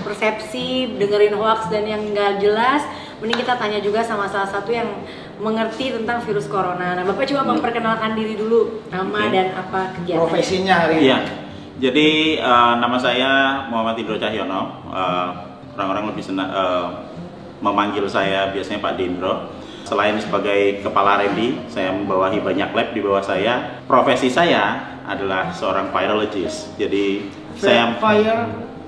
persepsi, dengerin hoax dan yang nggak jelas. Mending kita tanya juga sama salah satu yang mengerti tentang virus corona. Nah, Bapak coba memperkenalkan diri dulu, nama dan apa kegiatannya. Profesinya hari ini. Iya. Jadi nama saya Muhammad Indro Cahyono. Orang-orang lebih senang memanggil saya biasanya Pak Dindro. Selain sebagai kepala R&D, saya membawahi banyak lab di bawah saya. Profesi saya adalah seorang virologist. Jadi saya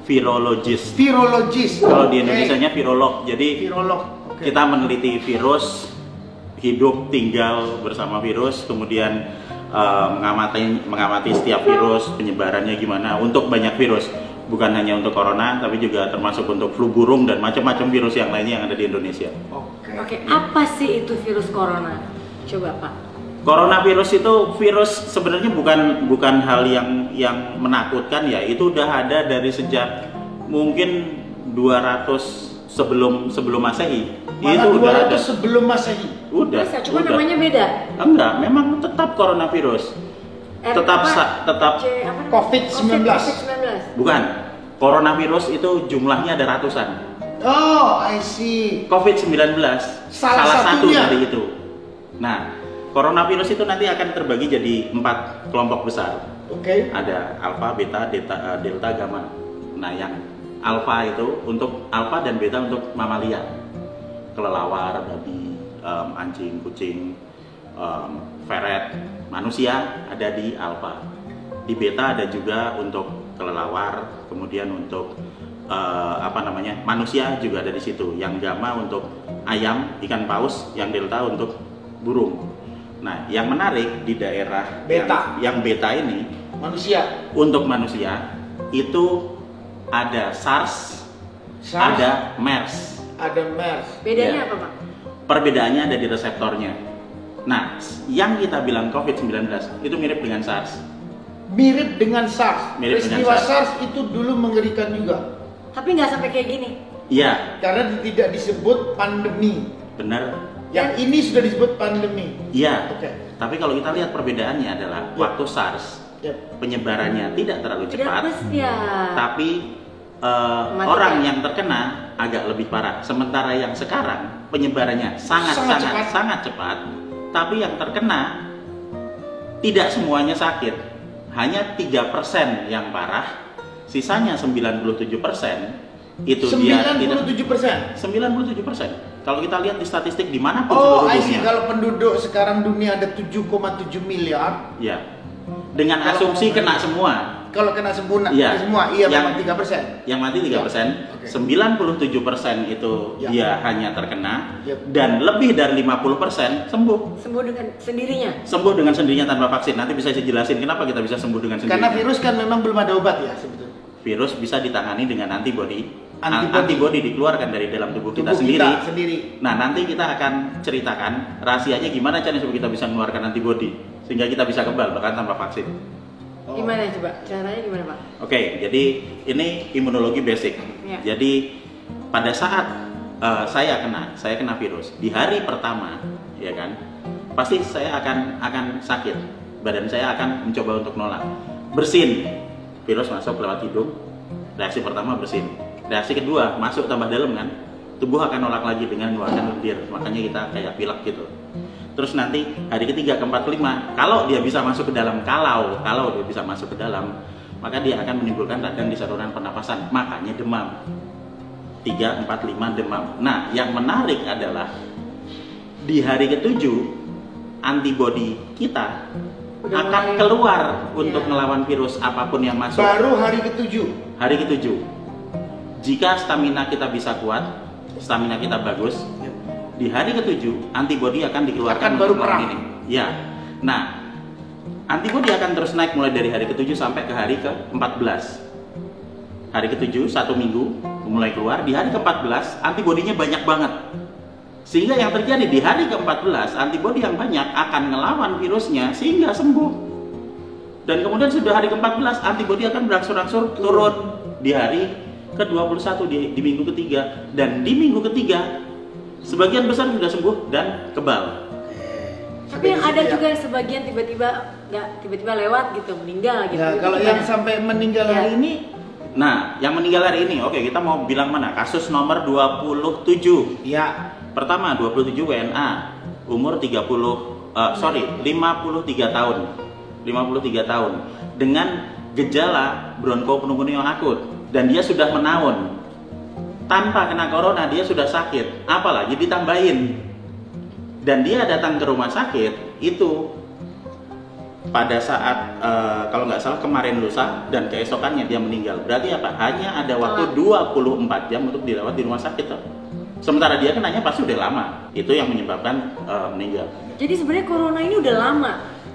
virologist. Virologist. Kalau di Indonesianya virolog. Jadi virolog. kita meneliti virus, hidup tinggal bersama virus, kemudian mengamati setiap virus, penyebarannya gimana untuk banyak virus. Bukan hanya untuk corona, tapi juga termasuk untuk flu burung dan macam-macam virus yang lainnya yang ada di Indonesia. Oke, apa sih itu virus corona? Coba Pak. Coronavirus itu virus sebenarnya bukan hal yang menakutkan ya. Itu udah ada dari sejak mungkin 200 sebelum Masehi. Malah Itu udah ada sebelum Masehi. Udah. Masa? Cuma udah. namanya beda. Enggak, memang tetap coronavirus. Tetap COVID-19. Bukan. Coronavirus itu jumlahnya ada ratusan. Oh, I see. COVID-19 salah satu satunya dari itu. Nah, coronavirus itu nanti akan terbagi jadi 4 kelompok besar. Oke. Ada alfa, beta, delta, gamma. Nah, yang alfa itu untuk alfa dan beta untuk mamalia. Kelelawar, babi, anjing, kucing, ferret, manusia ada di alfa. Di beta ada juga untuk kelelawar, kemudian untuk manusia juga ada di situ. Yang gamma untuk ayam, ikan paus, yang delta untuk burung. Nah, yang menarik di daerah beta, yang beta ini manusia. Untuk manusia itu ada SARS, ada MERS. Ada MERS. Bedanya Ya. apa Pak? Perbedaannya ada di reseptornya. Nah, yang kita bilang COVID-19 itu mirip dengan SARS. Mirip dengan SARS. Mirip dengan Peristiwa SARS. SARS itu dulu mengerikan juga. Tapi nggak sampai kayak gini. Iya, Karena tidak disebut pandemi. benar. Yang ini sudah disebut pandemi. Iya. Oke. Tapi kalau kita lihat perbedaannya adalah waktu SARS Yep. penyebarannya tidak terlalu cepat, tapi Mematikan. orang yang terkena agak lebih parah. Sementara yang sekarang penyebarannya sangat cepat, tapi yang terkena tidak semuanya sakit. Hanya 3% yang parah, sisanya 97% itu dia tidak 97%. Kalau kita lihat di statistik dimanapun Oh, seluruh I see. dunia, Kalau penduduk sekarang dunia ada 7,7 miliar. ya dengan Kalau asumsi kena semua. Kalau kena sempurna, Iya. semua, iya Yang- memang 3%. Yang mati 3%, Oke. 97% itu Ya. dia hanya terkena, Yep. dan lebih dari 50% sembuh. Sembuh dengan sendirinya. Sembuh dengan sendirinya tanpa vaksin. Nanti bisa saya jelasin kenapa kita bisa sembuh dengan sendirinya. Karena virus kan memang belum ada obat ya sebetulnya. Virus bisa ditangani dengan antibodi. Antibodi. Antibodi dikeluarkan dari dalam tubuh kita Tubuh sendiri. kita sendiri. Nah, nanti kita akan ceritakan rahasianya gimana caranya supaya kita bisa mengeluarkan antibodi sehingga kita bisa kebal bahkan tanpa vaksin. Oh. Gimana coba? Caranya gimana Pak? Oke, jadi ini imunologi basic. Ya. Jadi pada saat saya kena virus di hari pertama, ya kan, pasti saya akan sakit. Badan saya akan mencoba untuk nolak. Bersin, virus masuk lewat hidung. Reaksi pertama bersin. Reaksi kedua masuk tambah dalam kan, tubuh akan nolak lagi dengan mengeluarkan lendir. Makanya kita kayak pilek gitu. Terus nanti hari ketiga, keempat, kelima, kalau dia bisa masuk ke dalam, kalau dia bisa masuk ke dalam, maka dia akan menimbulkan radang di saluran pernapasan, makanya demam. 3, 4, 5 demam. Nah, yang menarik adalah di hari ketujuh antibodi kita Udah akan mulai. keluar untuk Iya. melawan virus apapun yang masuk. Baru hari ke-7. Hari ketujuh, jika stamina kita bisa kuat, stamina kita bagus, di hari ketujuh antibodi akan dikeluarkan Akan baru untuk melawan perang. ini. Ya. Nah, antibodi akan terus naik mulai dari hari ketujuh sampai ke hari ke-14. Hari ketujuh, 1 minggu mulai keluar. Di hari ke-14 antibodinya banyak banget. Sehingga yang terjadi di hari ke-14 antibodi yang banyak akan ngelawan virusnya sehingga sembuh. Dan kemudian sudah hari ke-14 antibodi akan berangsur-angsur turun di hari ke-21 di minggu ketiga, dan di minggu ketiga sebagian besar sudah sembuh dan kebal. Tapi yang ada juga yang sebagian tiba-tiba lewat gitu, meninggal gitu. Ya, Itu kalau gimana? yang sampai meninggal Ya. hari ini Nah, yang meninggal hari ini, oke kita mau bilang mana? Kasus nomor 27. Ya. Pertama 27 WNA, umur 53 tahun. 53 tahun dengan gejala bronkopneumonia akut dan dia sudah menaun. Tanpa kena corona dia sudah sakit, apalagi ditambahin. Dan dia datang ke rumah sakit itu pada saat kalau nggak salah kemarin lusa dan keesokannya dia meninggal. Berarti apa? Hanya ada waktu 24 jam untuk dirawat di rumah sakit toh. Sementara dia kenanya pasti udah lama. Itu yang menyebabkan meninggal. Jadi sebenarnya corona ini udah lama.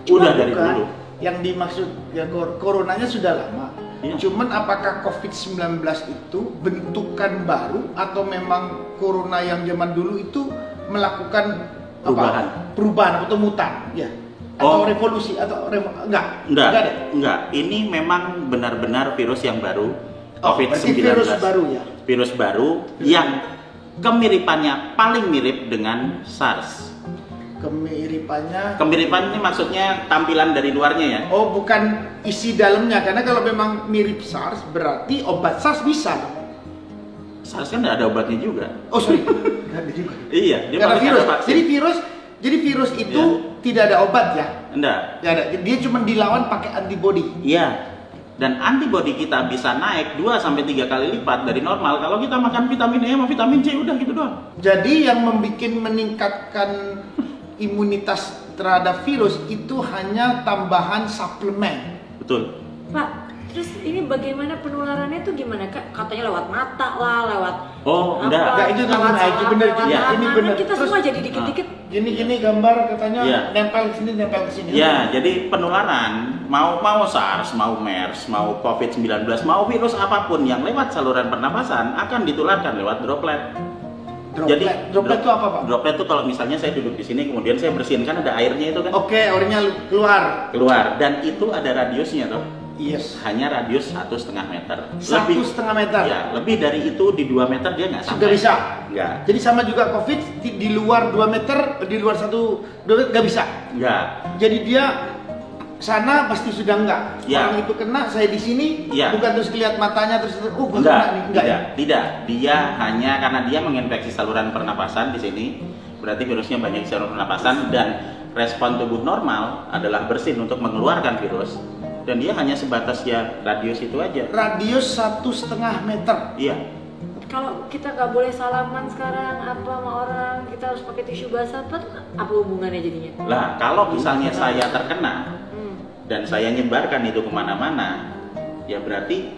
Udah dari Bukan. dulu. Yang dimaksud ya coronanya sudah lama. Iya. Cuman apakah COVID-19 itu bentukan baru atau memang corona yang zaman dulu itu melakukan Perubahan. Perubahan atau mutan, ya. Atau revolusi atau enggak? Ada. Enggak. Ini memang benar-benar virus yang baru. Berarti COVID-19. virus baru ya. Virus baru yang kemiripannya paling mirip dengan SARS. Kemiripannya. Kemiripan ini maksudnya tampilan dari luarnya ya. Oh, bukan isi dalamnya, karena kalau memang mirip SARS berarti obat SARS bisa. SARS kan nggak ada obatnya juga. Oh sorry, nggak ada juga. Iya, dia Karena paling virus. ada vaksin. Jadi virus itu Iya. tidak ada obat ya? Enggak. Tidak ada. Dia cuma dilawan pakai antibody. Iya. Dan antibodi kita bisa naik 2 sampai 3 kali lipat dari normal kalau kita makan vitamin E sama vitamin C udah gitu doang. Jadi yang meningkatkan imunitas terhadap virus itu hanya tambahan suplemen. Betul. Pak, terus ini bagaimana penularannya tuh gimana Kak? Katanya lewat mata lah, lewat Oh, enggak. Enggak, itu lewat benar, itu benar. lewat Iya, tangan. ini benar. Kan kita Terus- semua jadi dikit-dikit. Gini gambar katanya Iya. nempel ke sini, nempel ke sini. Ya, jadi penularan mau SARS, mau MERS, mau COVID-19, mau virus apapun yang lewat saluran pernapasan akan ditularkan lewat droplet. Droplet itu apa, Pak? Droplet itu kalau misalnya saya duduk di sini kemudian saya bersihin kan ada airnya itu kan Oke, airnya keluar. keluar dan itu ada radiusnya toh. Yes. Hanya radius 1,5 meter. 1,5 meter. Ya, lebih dari itu di 2 meter dia nggak sampai. Sudah bisa. Nggak. Jadi sama juga COVID di luar 2 meter, di luar 2 meter nggak bisa. Nggak. Jadi dia sana pasti sudah enggak. Ya. Orang itu kena, saya di sini, Ya. bukan terus lihat matanya terus gua Enggak, kena nih, enggak. Ya? tidak. Dia hanya karena dia menginfeksi saluran pernapasan di sini, berarti virusnya banyak di saluran pernapasan dan respon tubuh normal adalah bersin untuk mengeluarkan virus dan dia hanya sebatas ya radius itu aja. Radius 1,5 meter. Iya. Kalau kita nggak boleh salaman sekarang apa sama orang, kita harus pakai tisu basah, apa hubungannya jadinya? Lah, kalau misalnya saya terkena Hmm. dan saya nyebarkan itu kemana-mana, ya berarti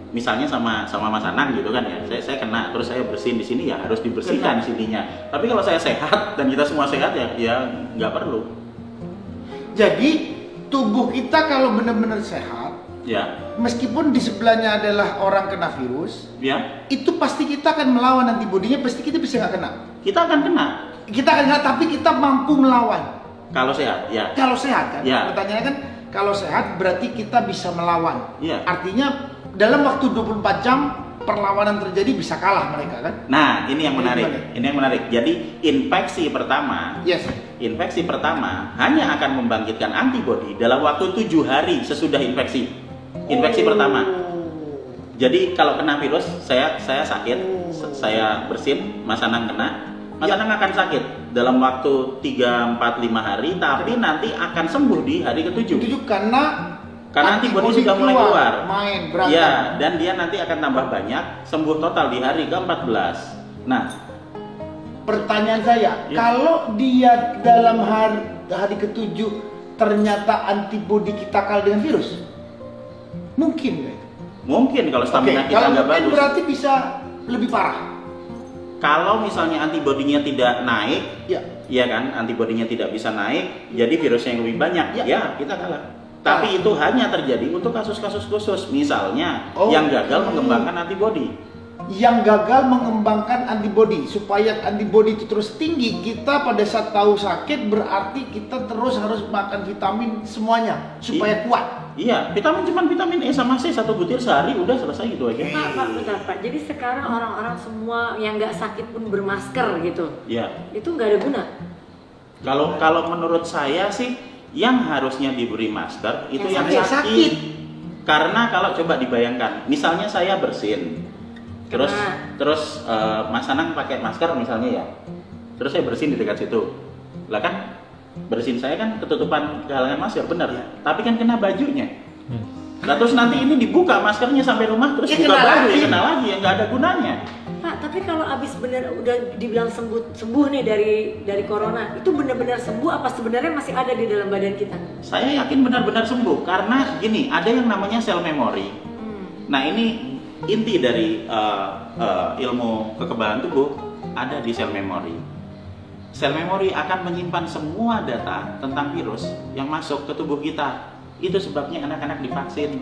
misalnya sama Mas Anang gitu kan ya, saya kena terus saya bersihin di sini ya harus dibersihkan sininya. Tapi kalau saya sehat dan kita semua sehat ya nggak perlu. Jadi tubuh kita kalau benar-benar sehat, Ya, meskipun di sebelahnya adalah orang kena virus, ya itu pasti kita akan melawan antibodinya, pasti kita bisa nggak kena. kita akan kena Kita akan kena, tapi kita mampu melawan. kalau sehat. Ya, Kalau sehat kan? Ya. Pertanyaannya kan, kalau sehat berarti kita bisa melawan. Ya. Artinya dalam waktu 24 jam perlawanan terjadi bisa kalah mereka kan? Nah ini yang menarik. Gimana? Ini yang menarik. Jadi infeksi pertama Yes. Infeksi pertama hanya akan membangkitkan antibodi dalam waktu 7 hari sesudah infeksi. Infeksi pertama. Jadi kalau kena virus, saya sakit, saya bersin, Mas Anang kena, Mas Anang akan sakit dalam waktu 3, 4, 5 hari, tapi nanti akan sembuh di hari ke-7. Itu karena Antibodi sudah mulai keluar. Main berantem. Ya, dan dia nanti akan tambah banyak, sembuh total di hari ke-14. Nah, Pertanyaan saya, Ya. kalau dia dalam hari ke-7 ternyata antibodi kita kalah dengan virus, mungkin nggak itu? mungkin kalau stamina kita kalau nggak mungkin bagus. berarti bisa lebih parah. Kalau misalnya antibodinya tidak naik, Ya. ya kan, antibodinya tidak bisa naik, jadi virusnya yang lebih banyak, Ya. ya kita kalah. Tapi itu hanya terjadi untuk kasus-kasus khusus, misalnya Oh. yang gagal mengembangkan antibodi. Yang gagal mengembangkan antibodi, supaya antibodi itu terus tinggi, kita pada saat tahu sakit berarti kita terus harus makan vitamin semuanya supaya kuat. Iya, cuman vitamin E sama C 1 butir sehari udah selesai gitu aja. Pak, bentar Pak. Jadi sekarang orang-orang semua yang nggak sakit pun bermasker gitu. Iya. Itu nggak ada guna. Kalau menurut saya sih yang harusnya diberi masker itu yang sakit. sakit. Karena kalau coba dibayangkan, misalnya saya bersin, terus Mas Anang pakai masker misalnya ya, terus saya bersin di dekat situ, lah kan bersin saya kan ketutupan galangan masker, benar ya? Tapi kan kena bajunya. Nah terus nanti ini dibuka maskernya sampai rumah, terus Ya, buka kena baju, lagi. ya kena lagi, ya nggak ada gunanya. Pak, tapi kalau abis bener udah dibilang sembuh nih dari corona, itu benar-benar sembuh apa sebenarnya masih ada di dalam badan kita? Saya yakin benar-benar sembuh karena gini, ada yang namanya sel memori. Nah ini inti dari ilmu kekebalan tubuh ada di sel memori. Sel memori akan menyimpan semua data tentang virus yang masuk ke tubuh kita. Itu sebabnya anak-anak divaksin.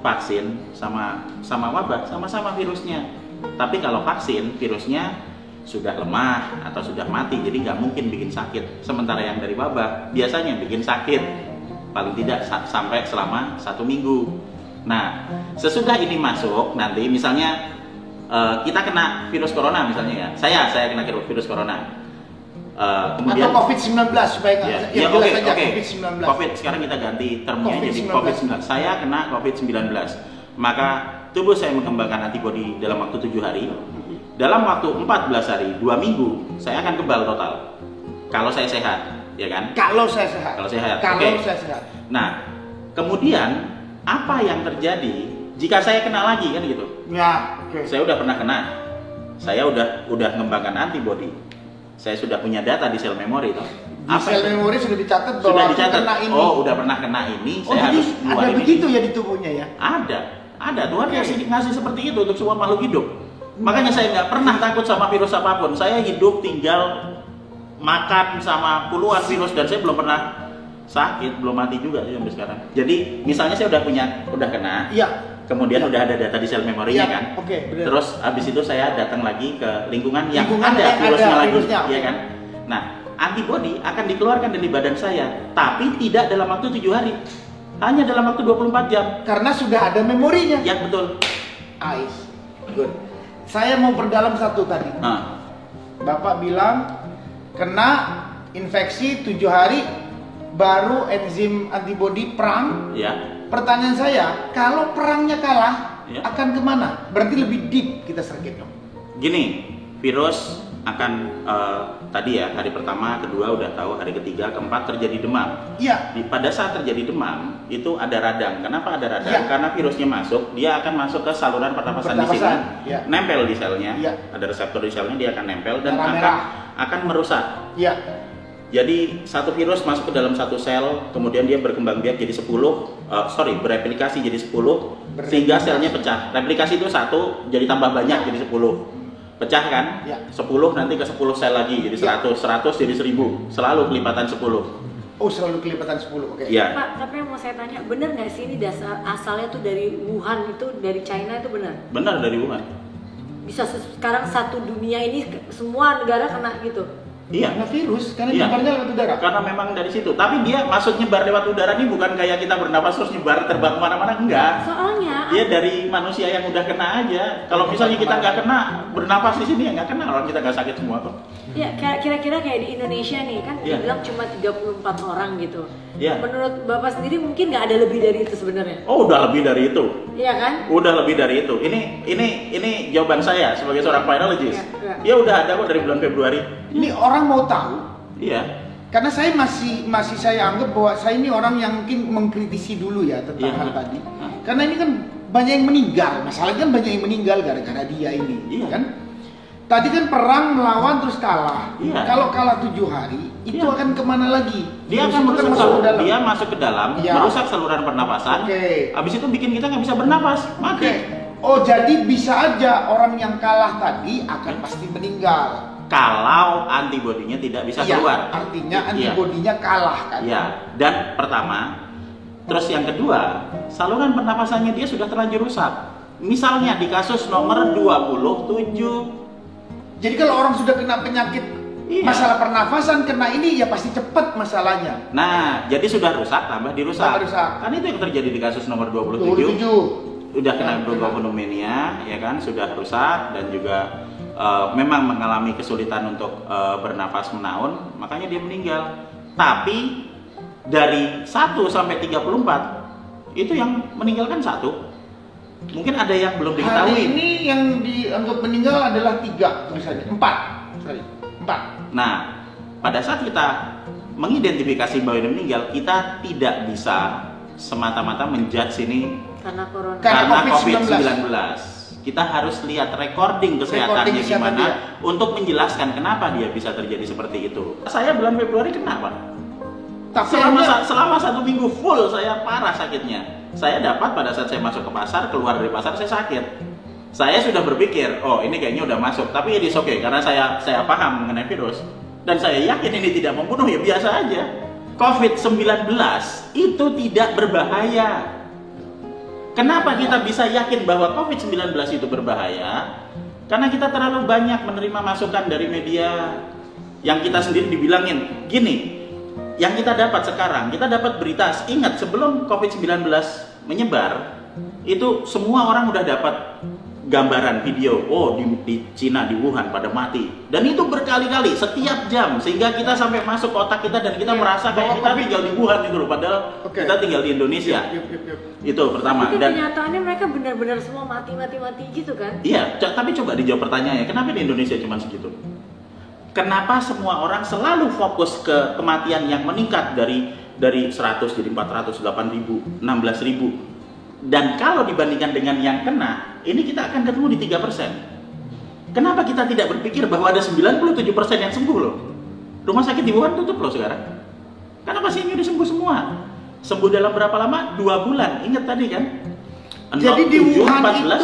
Vaksin sama wabah sama-sama virusnya. Tapi kalau vaksin, virusnya sudah lemah atau sudah mati, jadi nggak mungkin bikin sakit. Sementara yang dari wabah biasanya bikin sakit, paling tidak sampai selama 1 minggu. Nah, sesudah ini masuk, nanti misalnya kita kena virus corona misalnya ya, saya kena virus corona. Kemudian atau COVID-19 supaya ya, jelas oke. saja COVID-19. COVID sekarang kita ganti termnya jadi COVID-19. COVID-19. Saya kena COVID-19, maka tubuh saya mengembangkan antibodi dalam waktu 7 hari. Dalam waktu 14 hari, 2 minggu, saya akan kebal total. Kalau saya sehat, ya kan? Kalau saya sehat. Kalau sehat. Kalau Oke. saya sehat. Nah, kemudian apa yang terjadi jika saya kena lagi kan gitu? Ya, oke. Saya udah pernah kena. Saya udah mengembangkan antibodi. Saya sudah punya data di sel memori toh. Di sel memori sudah dicatat bahwa Sudah aku dicatat. kena ini. Oh, udah pernah kena ini, Oh, saya jadi harus ada ngeluarin begitu ini. ya di tubuhnya ya? Ada. Tuhan ngasih seperti itu untuk semua makhluk hidup. Makanya saya nggak pernah takut sama virus apapun. Saya hidup tinggal makan sama puluhan virus dan saya belum pernah sakit, belum mati juga sih sampai sekarang. Jadi misalnya saya udah kena, Iya. kemudian udah ada data di sel memorinya Iya, kan. oke, benar. Terus habis itu saya datang lagi ke lingkungan yang Lingkungan ada yang virusnya ada lagi, virusnya, ya oke. kan. Nah, antibodi akan dikeluarkan dari badan saya, tapi tidak dalam waktu 7 hari. Hanya dalam waktu 24 jam. Karena sudah ada memorinya. Ya betul. Ais. Good. Saya mau perdalam satu tadi. Nah, Bapak bilang kena infeksi 7 hari baru enzim antibodi perang. ya. Pertanyaan saya, kalau perangnya kalah, Ya. akan kemana? Berarti lebih deep kita sergit dong. Gini, virus akan tadi ya, hari pertama, kedua udah tahu, hari ketiga, keempat terjadi demam. Iya. Pada saat terjadi demam, itu ada radang. Kenapa ada radang? Ya. Karena virusnya masuk, dia akan masuk ke saluran pernapasan di sini, Pernapasan, ya. nempel di selnya, Ya. ada reseptor di selnya, dia akan nempel dan Merah-merah. akan merusak. Iya. Jadi satu virus masuk ke dalam satu sel, kemudian dia berkembang biak jadi 10, bereplikasi jadi 10, sehingga selnya pecah. Replikasi itu 1, jadi tambah banyak jadi 10. Pecah kan? Ya. 10 nanti ke 10 sel lagi jadi 100, 100 jadi 1000, selalu kelipatan 10. Oh, selalu kelipatan 10. Oke. Iya. Pak, tapi yang mau saya tanya, bener nggak sih ini asalnya tuh dari Wuhan, itu dari China, itu benar? Benar dari Wuhan. Bisa sekarang satu dunia ini semua negara kena gitu? Iya. Karena virus, karena Iya. nyebarnya lewat udara. Karena memang dari situ. Tapi dia maksud nyebar lewat udara ini bukan kayak kita bernapas terus nyebar terbang kemana-mana, enggak. Soalnya Dia dari manusia yang udah kena aja. Kalau misalnya kita nggak kena bernapas di sini ya nggak kena, orang kita nggak sakit semua kok. ya kira-kira kayak di Indonesia nih kan Iya. dibilang cuma 34 orang gitu. Iya. Menurut Bapak sendiri mungkin nggak ada lebih dari itu sebenarnya? Oh, udah lebih dari itu. Iya kan? Udah lebih dari itu. Ini jawaban saya sebagai seorang virologist. Iya. Ya udah ada kok dari bulan Februari. Ini orang mau tahu, Iya. karena saya masih saya anggap bahwa saya ini orang yang mungkin mengkritisi dulu ya tentang Iya. hal tadi. Karena ini kan banyak yang meninggal, masalahnya kan banyak yang meninggal gara-gara dia ini, Iya. kan? Tadi kan perang melawan terus kalah. Iya. Kalau kalah 7 hari, itu Iya. akan kemana lagi? Dia Virus akan itu kan merusak masuk ke dalam. dia masuk ke dalam, Iya. merusak saluran pernapasan. Oke. Habis itu bikin kita nggak bisa bernapas, mati. Oke. Oh, jadi bisa aja orang yang kalah tadi akan pasti meninggal. Kalau antibodinya tidak bisa Iya, keluar. artinya Iya. antibodinya kalah kan? Ya, dan pertama, terus yang kedua, saluran pernapasannya dia sudah terlanjur rusak. Misalnya di kasus nomor 27. Jadi kalau orang sudah kena penyakit Iya. masalah pernafasan, kena ini ya pasti cepat masalahnya. Nah, jadi sudah rusak tambah dirusak. Tambah rusak. Kan itu yang terjadi di kasus nomor 27. 27. Udah kena Ya, bronchopneumonia, ya kan, sudah rusak dan juga memang mengalami kesulitan untuk bernapas menaun, makanya dia meninggal. Tapi dari 1 sampai 34 itu yang meninggal kan 1. Mungkin ada yang belum Hari diketahui. ini yang dianggap meninggal adalah 3 misalnya, 4. Sorry, 4. Nah, pada saat kita mengidentifikasi bahwa ini meninggal, kita tidak bisa semata-mata menjudge ini Karena corona. Karena karena COVID-19. COVID-19. Kita harus lihat recording kesehatannya Recording kesehatan gimana untuk menjelaskan kenapa dia bisa terjadi seperti itu. Saya bulan Februari kena, Pak. Tapi Selama 1 minggu full saya parah sakitnya. Saya dapat pada saat saya masuk ke pasar, keluar dari pasar saya sakit. Saya sudah berpikir, oh ini kayaknya udah masuk. Tapi it is okay karena saya paham mengenai virus dan saya yakin ini tidak membunuh, ya biasa aja. COVID-19 itu tidak berbahaya. Kenapa kita bisa yakin bahwa COVID-19 itu berbahaya? Karena kita terlalu banyak menerima masukan dari media yang kita sendiri dibilangin gini. Yang kita dapat sekarang, kita dapat berita, ingat sebelum COVID-19 menyebar, itu semua orang udah dapat gambaran video, oh di Cina, di Wuhan pada mati. Dan itu berkali-kali, setiap jam, sehingga kita sampai masuk ke otak kita dan kita merasa kayak kita tinggal di Wuhan gitu loh, padahal kita tinggal di Indonesia. Itu pertama. Tapi Dan kenyataannya mereka benar-benar semua mati gitu kan? iya, tapi coba dijawab pertanyaannya, kenapa di Indonesia cuma segitu? Kenapa semua orang selalu fokus ke kematian yang meningkat dari 100 jadi 400, 8.000, 16.000? Dan kalau dibandingkan dengan yang kena, ini kita akan ketemu di 3%. Kenapa kita tidak berpikir bahwa ada 97% yang sembuh loh? Rumah sakit di Wuhan tutup loh sekarang. Karena pasiennya udah sembuh semua. Sembuh dalam berapa lama? 2 bulan. Ingat tadi kan? jadi di 7, Wuhan 14,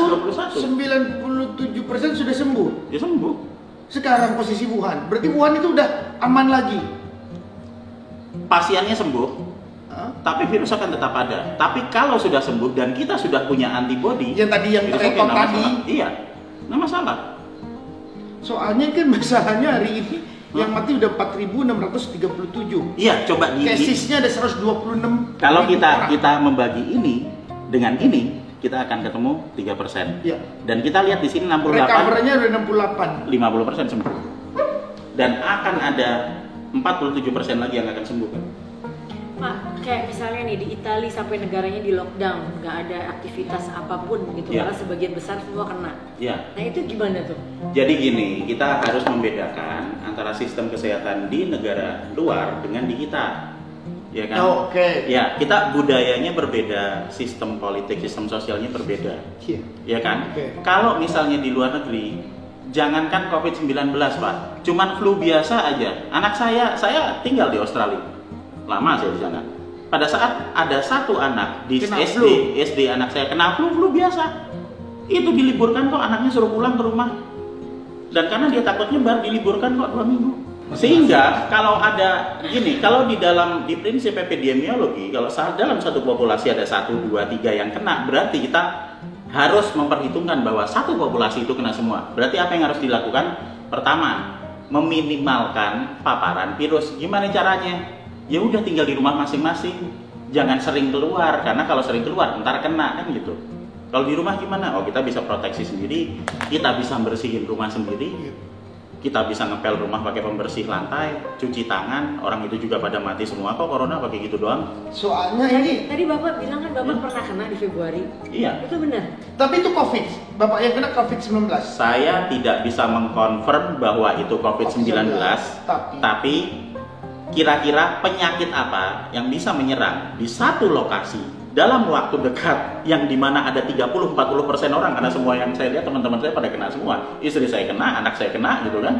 itu 97% sudah sembuh. Ya sembuh. Sekarang posisi Wuhan, berarti Wuhan itu udah aman lagi. Pasiennya sembuh, tapi virus akan tetap ada. Tapi kalau sudah sembuh dan kita sudah punya antibody, Yang tadi yang virus rekod nggak tadi. masalah. Iya, nggak masalah. Soalnya kan masalahnya hari ini yang mati udah 4.637. Iya, coba Casesnya ada 126. kalau ribu orang. kita membagi ini dengan ini, kita akan ketemu 3%. Iya. Dan kita lihat di sini 68, Recovernya udah 68. 50% sembuh. Dan akan ada 47% lagi yang akan sembuh kan. Pak, kayak misalnya nih di Italia sampai negaranya di lockdown, nggak ada aktivitas apapun gitu, Iya. malah sebagian besar semua kena. Iya. Nah itu gimana tuh? Jadi gini, kita harus membedakan antara sistem kesehatan di negara luar dengan di kita. Ya kan? Oh, oke. Ya, kita budayanya berbeda, sistem politik, sistem sosialnya berbeda. Iya. Ya kan? Oke. Kalau misalnya di luar negeri, jangankan COVID-19, Pak, cuman flu biasa aja. Anak saya tinggal di Australia. Lama saya di sana. Pada saat ada satu anak di Kena SD anak saya kena flu biasa. Itu diliburkan kok, anaknya suruh pulang ke rumah. Dan karena dia takut nyebar, diliburkan kok 2 minggu. Sehingga kalau ada gini, kalau di prinsip epidemiologi, kalau dalam satu populasi ada 1, 2, 3 yang kena, berarti kita harus memperhitungkan bahwa satu populasi itu kena semua. Berarti apa yang harus dilakukan? Pertama, meminimalkan paparan virus. Gimana caranya? Ya udah tinggal di rumah masing-masing. Jangan sering keluar, karena kalau sering keluar ntar kena kan gitu. Kalau di rumah gimana? Oh, kita bisa proteksi sendiri, kita bisa bersihin rumah sendiri. Kita bisa ngepel rumah pakai pembersih lantai, cuci tangan. Orang itu juga pada mati semua kok corona pakai gitu doang. Soalnya ini, Tadi Bapak bilang kan Bapak pernah kena di Februari. Iya. Itu benar? tapi itu COVID. Bapak yang kena COVID-19. Saya tidak bisa mengkonfirm bahwa itu COVID-19, tapi kira-kira penyakit apa yang bisa menyerang di satu lokasi dalam waktu dekat yang dimana ada 30-40% orang, karena semua yang saya lihat teman-teman saya pada kena semua, istri saya kena, anak saya kena gitu kan,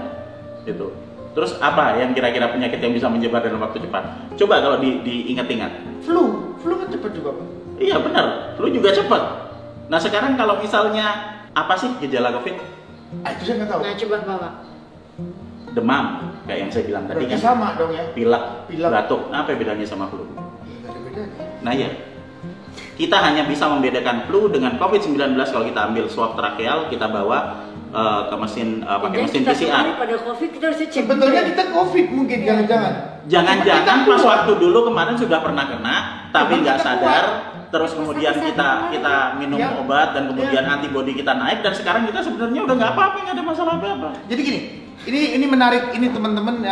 gitu. Terus apa yang kira-kira penyakit yang bisa menyebar dalam waktu cepat? Coba kalau diingat-ingat. Flu kan cepat juga, Pak. Iya benar, flu juga cepat. Nah sekarang kalau misalnya apa sih gejala COVID? Itu saya nggak tahu. Nah coba Bapak. Demam, kayak yang saya bilang tadi Berarti kan. sama dong ya. Pilek, Pilek. batuk. Nah, apa bedanya sama flu? Nggak ada bedanya. Nah ya, kita hanya bisa membedakan flu dengan COVID-19 kalau kita ambil swab tracheal, kita bawa ke mesin pakai mesin kita PCR. pada COVID kita harus cek. Sebetulnya kita COVID mungkin jangan-jangan. Jangan-jangan Cuma kita pas kuat. waktu dulu kemarin sudah pernah kena, tapi Cuma nggak kita sadar. kuat. Terus kemudian kita minum Ya. obat dan kemudian Ya. antibodi kita naik, dan sekarang kita sebenarnya udah nggak apa-apa, nggak ada masalah apa-apa. Jadi gini, ini menarik ini teman-teman.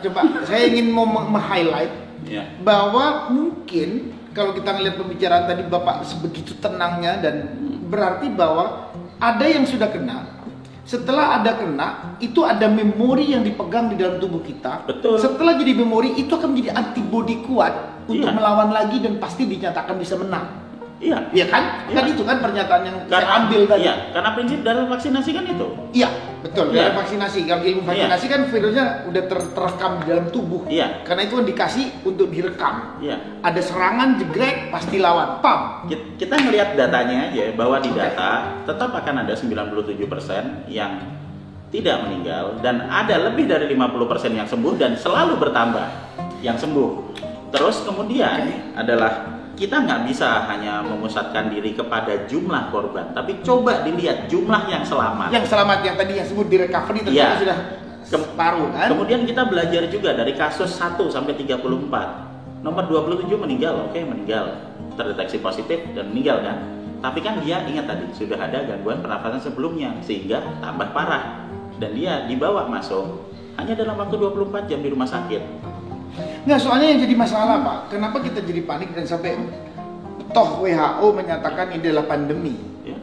Coba saya ingin mau highlight Ya. bahwa mungkin kalau kita ngelihat pembicaraan tadi Bapak sebegitu tenangnya, dan berarti bahwa ada yang sudah kena. Setelah ada kena, itu ada memori yang dipegang di dalam tubuh kita. Betul. Setelah jadi memori, itu akan menjadi antibodi kuat untuk Iya. melawan lagi dan pasti dinyatakan bisa menang. Iya. Iya kan? Iya. Kan itu kan pernyataan yang saya ambil tadi. Iya, karena prinsip dalam vaksinasi kan itu. Iya, betul. Iya. Dalam vaksinasi, kalau ilmu vaksinasi kan virusnya udah terekam di dalam tubuh. Iya. Karena itu kan dikasih untuk direkam. Iya. Ada serangan, jegrek, pasti lawan. Pam. Kita ngelihat datanya aja bahwa di data tetap akan ada 97% yang tidak meninggal dan ada lebih dari 50% yang sembuh dan selalu bertambah yang sembuh. Terus kemudian adalah kita nggak bisa hanya memusatkan diri kepada jumlah korban, tapi coba dilihat jumlah yang selamat. Yang selamat yang tadi yang sebut di recovery ternyata Iya. sudah separuh kan? Kemudian kita belajar juga dari kasus 1 sampai 34. Nomor 27 meninggal, oke meninggal. Terdeteksi positif dan meninggal kan. Tapi kan dia ingat tadi sudah ada gangguan pernafasan sebelumnya sehingga tambah parah. Dan dia dibawa masuk hanya dalam waktu 24 jam di rumah sakit. Nggak, soalnya yang jadi masalah Pak, kenapa kita jadi panik dan sampai toh WHO menyatakan ini adalah pandemi? Ya.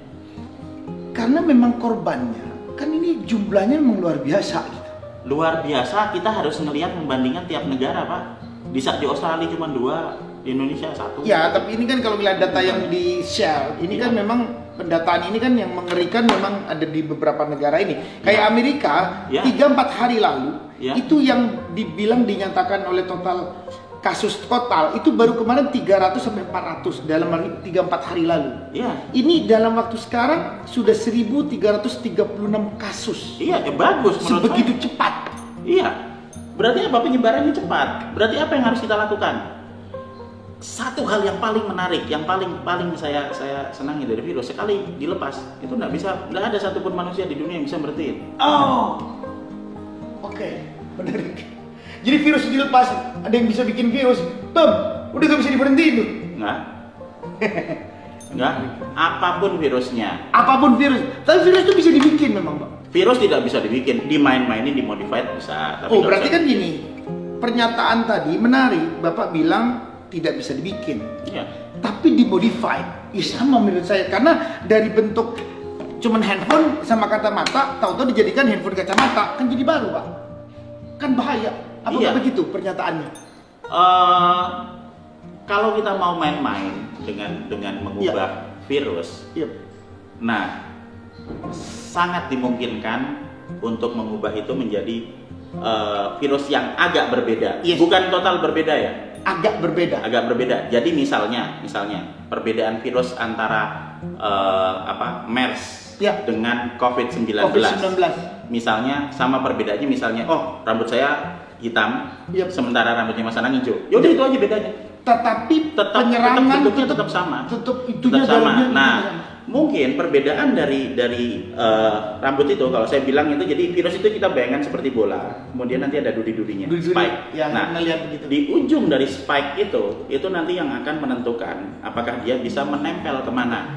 Karena memang korbannya, kan ini jumlahnya memang luar biasa gitu. Luar biasa, kita harus ngelihat membandingkan tiap negara Pak. Di Australia cuma 2, di Indonesia 1. Ya, tapi ini kan kalau melihat data yang di share, ini kan Iya. memang pendataan ini kan yang mengerikan memang ada di beberapa negara ini. Kayak Iya. Amerika, Iya. 3-4 hari lalu, Iya. itu yang dibilang dinyatakan oleh total kasus total, itu baru kemarin 300 sampai 400 dalam 3-4 hari lalu. Iya. Ini dalam waktu sekarang sudah 1336 kasus. Iya, ya bagus menurut Sebegitu saya. cepat. Iya. Berarti apa, penyebarannya cepat? Berarti apa yang harus kita lakukan? Satu hal yang paling menarik, yang paling saya senangi dari virus, sekali dilepas itu nggak ada satupun manusia di dunia yang bisa berhentiin. Oh, oke, menarik. Jadi virus dilepas, ada yang bisa bikin virus, udah gak bisa diberhentiin tuh. Nggak, apapun virusnya. Apapun virus, tapi virus itu bisa dibikin memang Pak. Virus tidak bisa dibikin, dimain-mainin, dimodified bisa. Tapi Oh, nggak berarti bisa. kan gini, pernyataan tadi menarik, Bapak bilang tidak bisa dibikin, Iya. tapi dimodify. Ya sama menurut saya, karena dari bentuk cuman handphone sama kacamata, tahu-tahu dijadikan handphone kacamata, kan jadi baru Pak. Kan bahaya. Apa Iya. begitu pernyataannya? Kalau kita mau main-main dengan mengubah virus, Iya. nah sangat dimungkinkan untuk mengubah itu menjadi virus yang agak berbeda, Yes. bukan total berbeda ya. Agak berbeda. Agak berbeda. Jadi misalnya perbedaan virus antara MERS Ya. dengan COVID-19. Misalnya sama perbedaannya, misalnya rambut saya hitam, Yap. sementara rambutnya Mas Anang hijau. Yaudah itu aja bedanya. Tetapi Tetap penyerangan bentuknya tetap sama. Tetap itunya Tetap sama. dalamnya Nah, sama. mungkin perbedaan dari rambut itu, kalau saya bilang itu, jadi virus itu kita bayangkan seperti bola, kemudian nanti ada duri-durinya, Duri-duri, spike. ya, Nah, ngelihat begitu. di ujung dari spike itu nanti yang akan menentukan apakah dia bisa menempel kemana,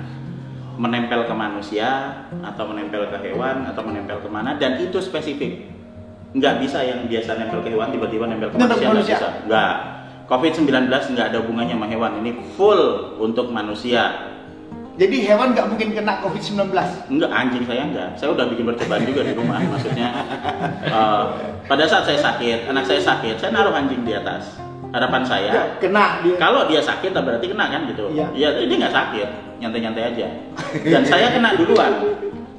menempel ke manusia atau menempel ke hewan atau menempel kemana, dan itu spesifik. Nggak bisa yang biasa nempel ke hewan tiba-tiba nempel ke Nempel ke manusia, nggak manusia. bisa. Nggak. COVID-19 nggak ada hubungannya sama hewan, ini full untuk manusia. Jadi hewan nggak mungkin kena COVID-19. Enggak, anjing saya enggak. Saya udah bikin percobaan juga di rumah. Maksudnya pada saat saya sakit, anak saya sakit, saya naruh anjing di atas. Harapan saya, Nggak kena dia. kalau dia sakit berarti kena kan gitu. Iya. Iya, dia nggak sakit, nyantai-nyantai aja. Dan saya kena duluan.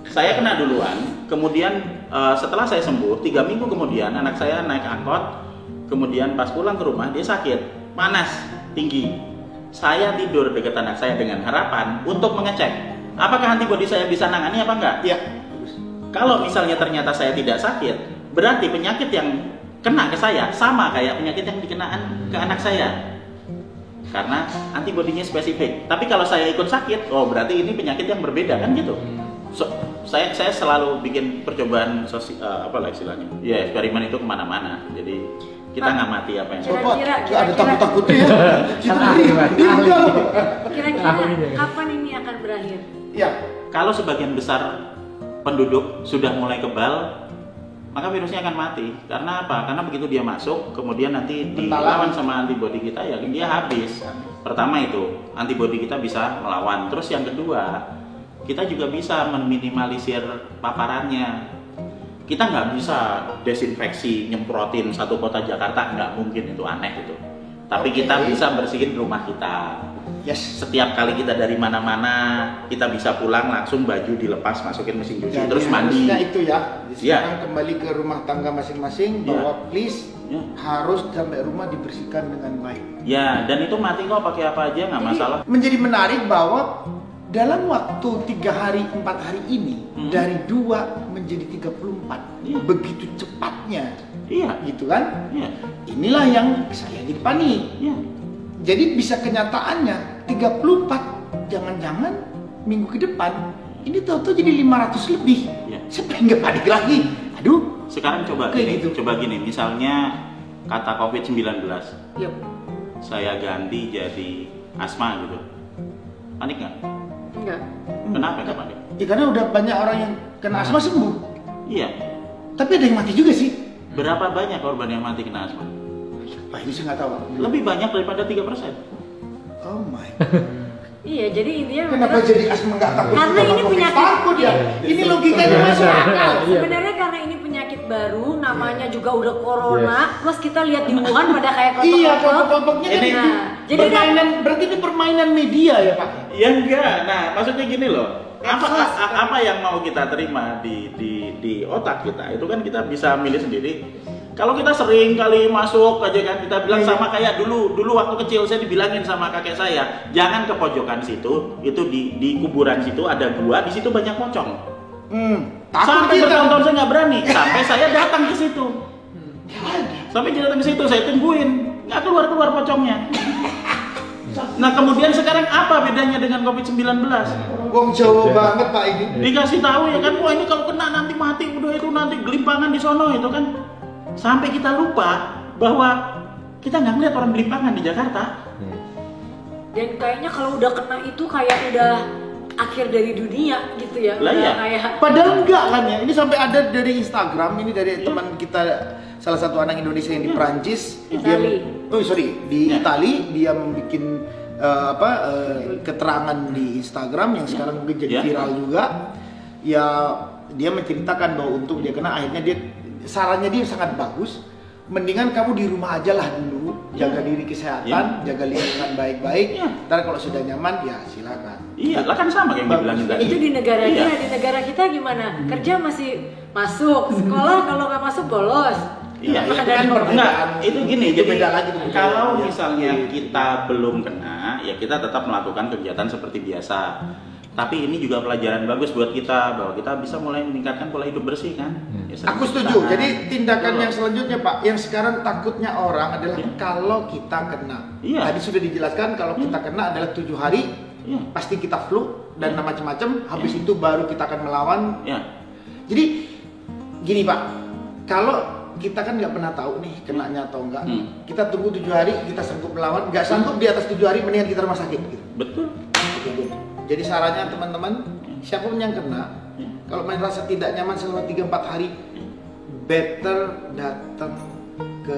Saya kena duluan. Kemudian setelah saya sembuh, 3 minggu kemudian anak saya naik angkot. Kemudian pas pulang ke rumah dia sakit, panas, tinggi. Saya tidur dekat anak saya dengan harapan untuk mengecek apakah antibodi saya bisa nangani apa enggak. Iya. Kalau misalnya ternyata saya tidak sakit, berarti penyakit yang kena ke saya sama kayak penyakit yang dikenaan ke anak saya. Karena antibodinya spesifik. Tapi kalau saya ikut sakit, berarti ini penyakit yang berbeda kan gitu. Saya selalu bikin percobaan apalah istilahnya. Ya, eksperimen itu kemana-mana. Jadi kita ngamati apa yang Bapak, Kira-kira- nggak ada takut-takutnya ya. Kita Ahli, Mas. Ahli. Kira-kira Ahli dia. kapan ini akan berakhir? Iya. Kalau sebagian besar penduduk sudah mulai kebal, maka virusnya akan mati. Karena apa? Karena begitu dia masuk, kemudian nanti Bentar dilawan lagi. sama antibodi kita, ya dia habis. Pertama itu, antibodi kita bisa melawan. Terus yang kedua, kita juga bisa meminimalisir paparannya. Kita nggak bisa desinfeksi, nyemprotin satu kota Jakarta, nggak mungkin, itu aneh itu. Tapi Oke. kita bisa bersihin rumah kita. Yes. Setiap kali kita dari mana-mana, kita bisa pulang langsung baju dilepas, masukin mesin cuci, Jadi terus mandi. harusnya itu ya. Iya. Sekarang kembali ke rumah tangga masing-masing Iya. bahwa please Ya. harus sampai rumah dibersihkan dengan baik. Ya, dan itu mati kok, pakai apa aja nggak Jadi, masalah. menjadi menarik bahwa dalam waktu 3 hari 4 hari ini dari 2 menjadi 34 Iya. begitu cepatnya, Iya, gitu kan? iya, Inilah yang saya jadi panik. iya. Jadi bisa kenyataannya 34, jangan-jangan minggu ke depan ini tahu-tahu jadi 500 lebih. Iya. Saya pengen nggak panik lagi. Aduh, Sekarang coba Kayak gini, gitu. coba gini, misalnya kata COVID-19, Yup. saya ganti jadi asma gitu. Panik nggak? Enggak. Kenapa nggak panik? ya karena udah banyak orang yang kena asma sembuh. Iya. Tapi ada yang mati juga sih. Berapa banyak korban yang mati kena asma? Wah, ini saya nggak tahu. Lebih banyak daripada 3%. Oh my. Iya, jadi intinya Kenapa jadi asma nggak takut? Karena juga ini sama penyakit. COVID? Takut ya. Ini logikanya masuk akal. sebenarnya karena ini penyakit baru, namanya juga udah corona, plus kita lihat di Wuhan pada kayak Iya, kelompok-kelompok. kelompok-kelompoknya kan Ini- itu. Nah, jadi Permainan, berarti ini permainan media ya Pak? Ya enggak. Nah, maksudnya gini loh. Apa, Medsos. apa yang mau kita terima di otak kita itu kan kita bisa milih sendiri. Kalau kita sering kali masuk aja kan, kita bilang Iya. sama kayak dulu waktu kecil saya dibilangin sama kakek saya, jangan ke pojokan situ, itu di kuburan situ ada gua, di situ banyak pocong. Takut Sampai kita. bertahun-tahun saya nggak berani, sampai saya datang ke situ. Sampai dia datang ke situ, saya tungguin, nggak keluar pocongnya. Nah kemudian sekarang apa bedanya dengan COVID-19? Wong Jawa banget Pak ini. Dikasih tahu ya kan, wah ini kalau kena nanti mati, udah itu nanti gelimpangan di sono itu kan. Sampai kita lupa bahwa kita nggak ngeliat orang gelimpangan di Jakarta. Dan kayaknya kalau udah kena itu kayak udah akhir dari dunia gitu ya. Lah Udah iya. kayak Padahal enggak kan ya. Ini sampai ada dari Instagram, ini dari Iya. teman kita, salah satu anak Indonesia yang di Prancis. Itali. Di Ya. Itali dia membuat keterangan di Instagram yang sekarang mungkin jadi Ya. viral juga. Ya dia menceritakan bahwa untuk dia kena, akhirnya dia sarannya dia sangat bagus. Mendingan kamu di rumah aja lah dulu, jaga diri kesehatan, jaga lingkungan baik-baik. Ya. Ntar kalau sudah nyaman ya silakan. Iya, lah kan sama kayak yang dibilangin tadi. itu di negara Iya. dia, di negara kita gimana? Kerja masih masuk, sekolah kalau nggak masuk bolos. Iya, Nah, iya. itu kan perbedaan. Enggak, itu gini, Itu jadi beda lagi tuh. kalau Iya. misalnya kita belum kena, ya kita tetap melakukan kegiatan seperti biasa. Tapi ini juga pelajaran bagus buat kita, bahwa kita bisa mulai meningkatkan pola hidup bersih kan. Ya, sering Aku cuci setuju. tangan. Jadi tindakan Betul. yang selanjutnya Pak, yang sekarang takutnya orang adalah Iya. kalau kita kena. Iya. Tadi sudah dijelaskan kalau kita kena adalah 7 hari, Iya. pasti kita flu dan Iya. macam-macam. Habis Iya. itu baru kita akan melawan. Ya, Jadi gini Pak, kalau kita kan nggak pernah tahu nih kenanya atau enggak. Kita tunggu 7 hari, kita sanggup melawan. Nggak sanggup di atas 7 hari, mendingan kita rumah sakit. Gitu. betul. Oke, good. Jadi sarannya teman-teman, siapapun yang kena, kalau merasa tidak nyaman selama 3-4 hari, better datang ke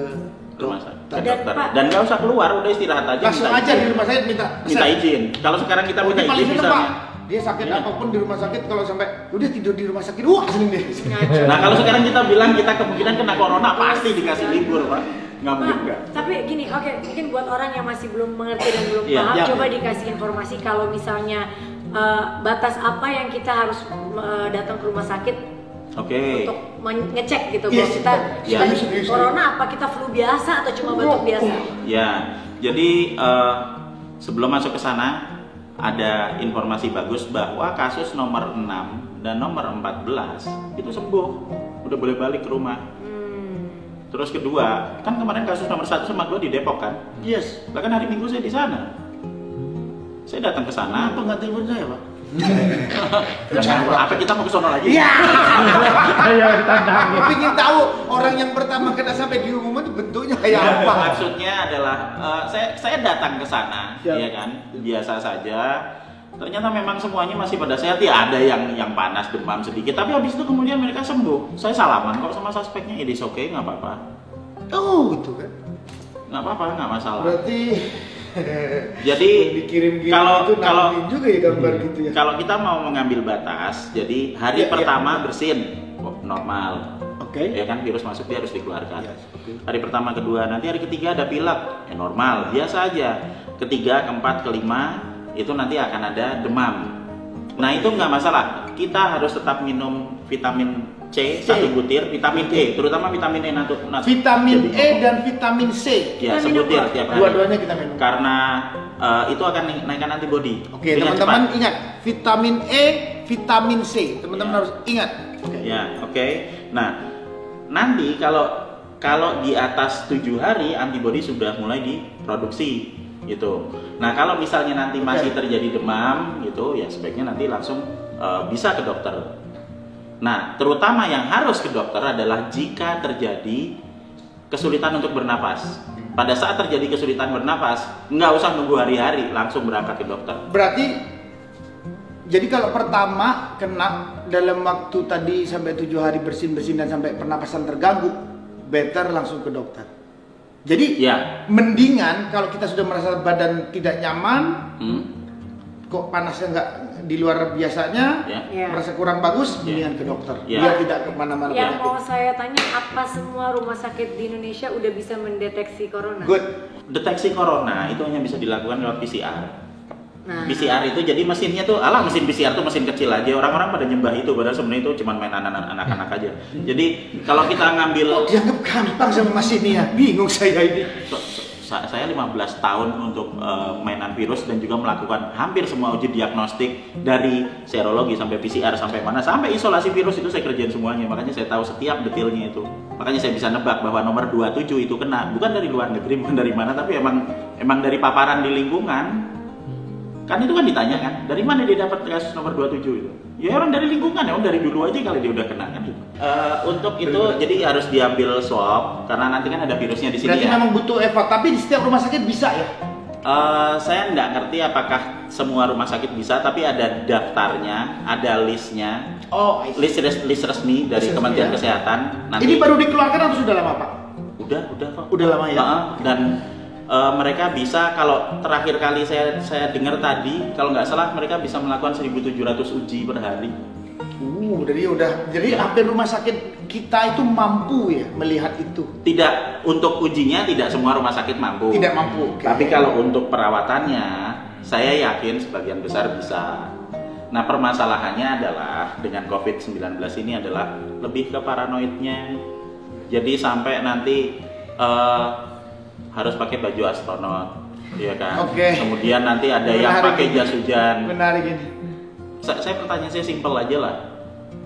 Rumah sakit. dokter. Ke Dan, dokter. Pak, Dan nggak usah keluar, udah istirahat aja. Langsung minta aja izin. di rumah sakit minta Minta izin. Kalau sekarang kita Oh, minta ini paling izin seneng, Pak. misalnya. Dia sakit Iya. apapun di rumah sakit, kalau sampai udah tidur di rumah sakit, wah seneng deh. Ngaco. Nah kalau sekarang kita bilang kita kemungkinan kena corona, pasti dikasih libur Pak. Nggak mungkin Pak, nggak. tapi gini, oke, mungkin buat orang yang masih belum mengerti dan belum Iya, paham, iya. coba dikasih informasi kalau misalnya batas apa yang kita harus datang ke rumah sakit Oke. untuk ngecek gitu, Yes, bahwa kita iya. kita corona apa kita flu biasa atau cuma batuk biasa? Ya, jadi sebelum masuk ke sana ada informasi bagus bahwa kasus nomor 6 dan nomor 14 itu sembuh, udah boleh balik ke rumah. Terus kedua, kan kemarin kasus nomor 1 sama 2 di Depok kan? Yes. Lah kan hari Minggu saya di sana. Saya datang ke sana. Kenapa nggak telepon saya Pak? Apa kita mau ke sono lagi? Iya. Ayo ditantangin. Aku ingin tahu orang yang pertama kena sampai diumumin itu bentuknya kayak apa? Maksudnya adalah saya datang ke sana, Siap. ya kan, biasa saja. Ternyata memang semuanya masih pada sehat, ya ada yang panas, demam sedikit, tapi habis itu kemudian mereka sembuh. Saya salaman kok sama suspeknya, it is okay, nggak apa-apa. Oh gitu kan? Nggak apa-apa, nggak masalah. Berarti Jadi dikirim-kirim kalau itu nanti juga ya gambar gitu ya. Kalau kita mau mengambil batas, jadi hari pertama bersin normal. Oke. Ya kan, virus masuk dia harus dikeluarkan. Yes, okay. Hari pertama, kedua, nanti hari ketiga ada pilek, ya normal, biasa aja. Ketiga, keempat, kelima itu nanti akan ada demam. Nah itu nggak masalah. Kita harus tetap minum vitamin C, 1 butir, vitamin E, terutama vitamin E Vitamin E dan vitamin C. Ya, Kita minum sebutir apa? tiap hari. Dua-duanya kita minum. Karena itu akan naikkan antibodi. Oke, dengan teman-teman cepat. ingat, vitamin E, vitamin C. Teman-teman Ya. harus ingat. Oke. Ya, oke. Nah, nanti kalau di atas 7 hari antibodi sudah mulai diproduksi gitu. Nah, kalau misalnya nanti masih terjadi demam gitu, ya sebaiknya nanti langsung bisa ke dokter. Nah, terutama yang harus ke dokter adalah jika terjadi kesulitan untuk bernapas. Pada saat terjadi kesulitan bernapas, nggak usah nunggu hari-hari, langsung berangkat ke dokter. Berarti jadi kalau pertama kena dalam waktu tadi sampai 7 hari bersin-bersin dan sampai pernapasan terganggu, better langsung ke dokter. Jadi Ya. mendingan kalau kita sudah merasa badan tidak nyaman, kok panasnya nggak di luar biasanya, Ya. Ya. merasa kurang bagus, mendingan ke dokter. Ya. Biar tidak kemana-mana Yang mau penyakit. saya tanya, apa semua rumah sakit di Indonesia udah bisa mendeteksi corona? Good. Deteksi corona itu hanya bisa dilakukan lewat PCR. Nah, PCR itu jadi mesinnya tuh, mesin PCR tuh mesin kecil aja, orang-orang pada nyembah itu, padahal sebenarnya itu cuma main anak-anak aja. Jadi kalau kita ngambil, Dianggap gampang sama Mas ini ya, bingung saya ini. saya 15 tahun untuk mainan virus dan juga melakukan hampir semua uji diagnostik dari serologi sampai PCR sampai mana, sampai isolasi virus itu saya kerjain semuanya, makanya saya tahu setiap detailnya itu. Makanya saya bisa nebak bahwa nomor 27 itu kena, bukan dari luar negeri, bukan dari mana, tapi emang dari paparan di lingkungan. Kan itu kan ditanya kan, dari mana dia dapat kasus nomor 27 itu? Ya orang dari lingkungan, ya orang dari dulu aja kali dia udah kena kan itu. Untuk itu jadi harus diambil swab karena nanti kan ada virusnya di sini. Berarti Ya. memang butuh effort, tapi di setiap rumah sakit bisa ya? Saya nggak ngerti apakah semua rumah sakit bisa, tapi ada daftarnya, ada listnya, Oh, I see. list resmi dari List resmi, Kementerian ya. Kesehatan. Nanti Ini baru dikeluarkan atau sudah lama Pak? udah kok. Udah lama ya? Dan mereka bisa, kalau terakhir kali saya dengar tadi, kalau nggak salah mereka bisa melakukan 1.700 uji per hari. Jadi hampir rumah sakit kita itu mampu ya melihat itu. Tidak, untuk ujinya tidak semua rumah sakit mampu. Tidak mampu. Oke. Tapi kalau untuk perawatannya, saya yakin sebagian besar bisa. Nah, permasalahannya adalah dengan COVID-19 ini adalah lebih ke paranoidnya. Jadi sampai nanti harus pakai baju astronot, ya kan? Oke. Kemudian nanti ada yang Menarik pakai ini. jas hujan. Menarik ini. Saya pertanyaan saya simpel aja lah.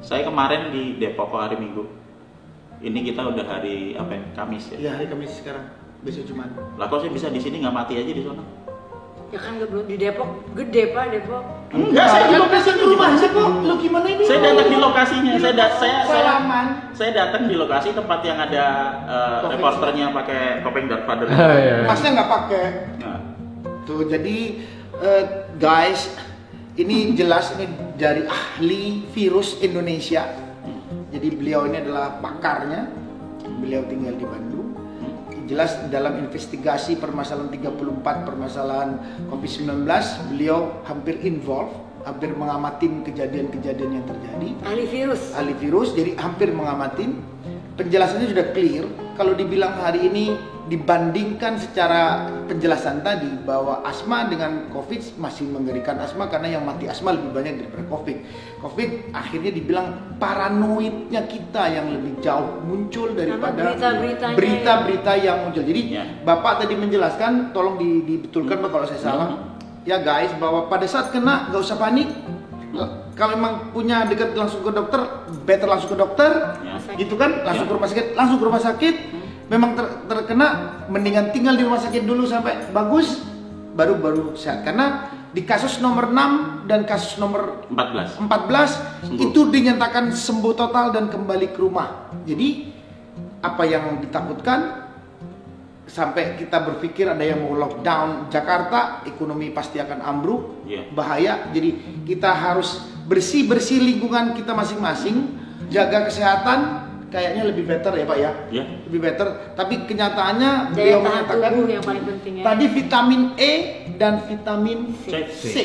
Saya kemarin di Depok hari Minggu. Ini kita udah hari apa ya? Kamis ya. Ya hari Kamis sekarang, besok Jumat. Lah kok saya bisa di sini nggak mati aja di sana? ya kan belum di Depok, gede Pak Depok. Enggak, saya di lokasi rumahnya kok. Lu gimana ini? Saya datang di lokasinya. Salaman. Saya datang di lokasi tempat yang ada Covid. reporternya pakai topeng Darth Vader. Oh, iya. Masnya nggak pakai. Nah, Tuh jadi guys, ini jelas ini dari ahli virus Indonesia. Jadi beliau ini adalah pakarnya. Beliau tinggal di Bandung. Jelas dalam investigasi permasalahan 34 permasalahan COVID-19, beliau hampir involved, hampir mengamatin kejadian-kejadian yang terjadi. Ahli virus. Jadi hampir mengamatin. Penjelasannya sudah clear. Kalau dibilang hari ini dibandingkan secara penjelasan tadi bahwa asma dengan COVID masih mengerikan asma karena yang mati asma lebih banyak daripada COVID. COVID akhirnya dibilang paranoidnya kita yang lebih jauh muncul daripada berita-beritanya berita-berita yang muncul. Jadi Ya. Bapak tadi menjelaskan, tolong dibetulkan Pak kalau saya salah. Ya guys, bahwa pada saat kena nggak usah panik. Kalau emang punya dekat langsung ke dokter, better langsung ke dokter, Ya. gitu kan? Langsung Ya. ke rumah sakit, langsung ke rumah sakit. Memang terkena, mendingan tinggal di rumah sakit dulu sampai bagus, baru sehat. Karena di kasus nomor 6 dan kasus nomor 14. 14 Sembuh. itu dinyatakan sembuh total dan kembali ke rumah. Jadi apa yang ditakutkan sampai kita berpikir ada yang mau lockdown Jakarta, ekonomi pasti akan ambruk, bahaya. Jadi kita harus bersih-bersih lingkungan kita masing-masing, jaga kesehatan. Kayaknya lebih better ya Pak ya, lebih better. Tapi kenyataannya beliau menyatakan yang paling penting ya. Tadi vitamin E dan vitamin C.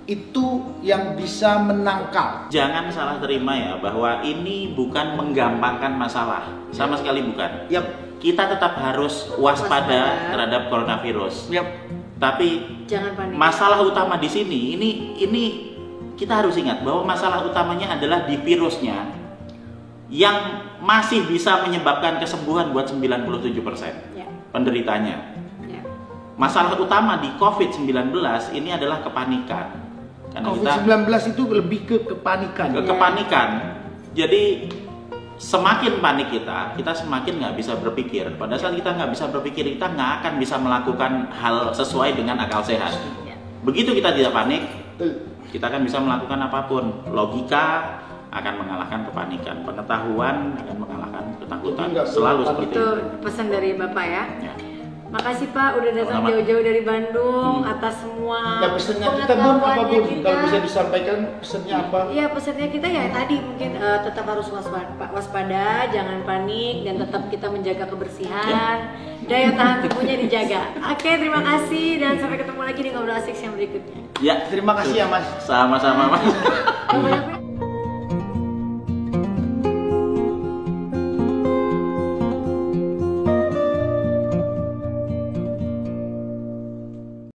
Itu yang bisa menangkal. Jangan salah terima ya bahwa ini bukan menggampangkan masalah, sama sekali bukan. Kita tetap harus waspada terhadap coronavirus. Tapi jangan panik. Masalah utama di sini ini kita harus ingat bahwa masalah utamanya adalah di virusnya yang masih bisa menyebabkan kesembuhan buat 97% penderitanya. Masalah utama di COVID-19 ini adalah kepanikan. Karena COVID-19 itu lebih ke kepanikan. Kepanikan. Jadi semakin panik kita semakin nggak bisa berpikir. Pada saat kita nggak bisa berpikir, kita nggak akan bisa melakukan hal sesuai dengan akal sehat. Begitu kita tidak panik, kita akan bisa melakukan apapun. Logika akan mengalahkan kepanikan, pengetahuan akan mengalahkan ketakutan. Selalu seperti itu. Pesan dari Bapak ya. Makasih Pak udah datang jauh-jauh dari Bandung atas semua pesannya kita Bun, apa Bun? Kalau bisa disampaikan pesannya apa? Iya, pesannya kita ya tadi mungkin tetap harus waspada, jangan panik dan tetap kita menjaga kebersihan, daya tahan tubuhnya dijaga. Oke, terima kasih dan sampai ketemu lagi di Ngobrol Asik yang berikutnya. Ya, terima kasih ya Mas. Sama-sama Mas.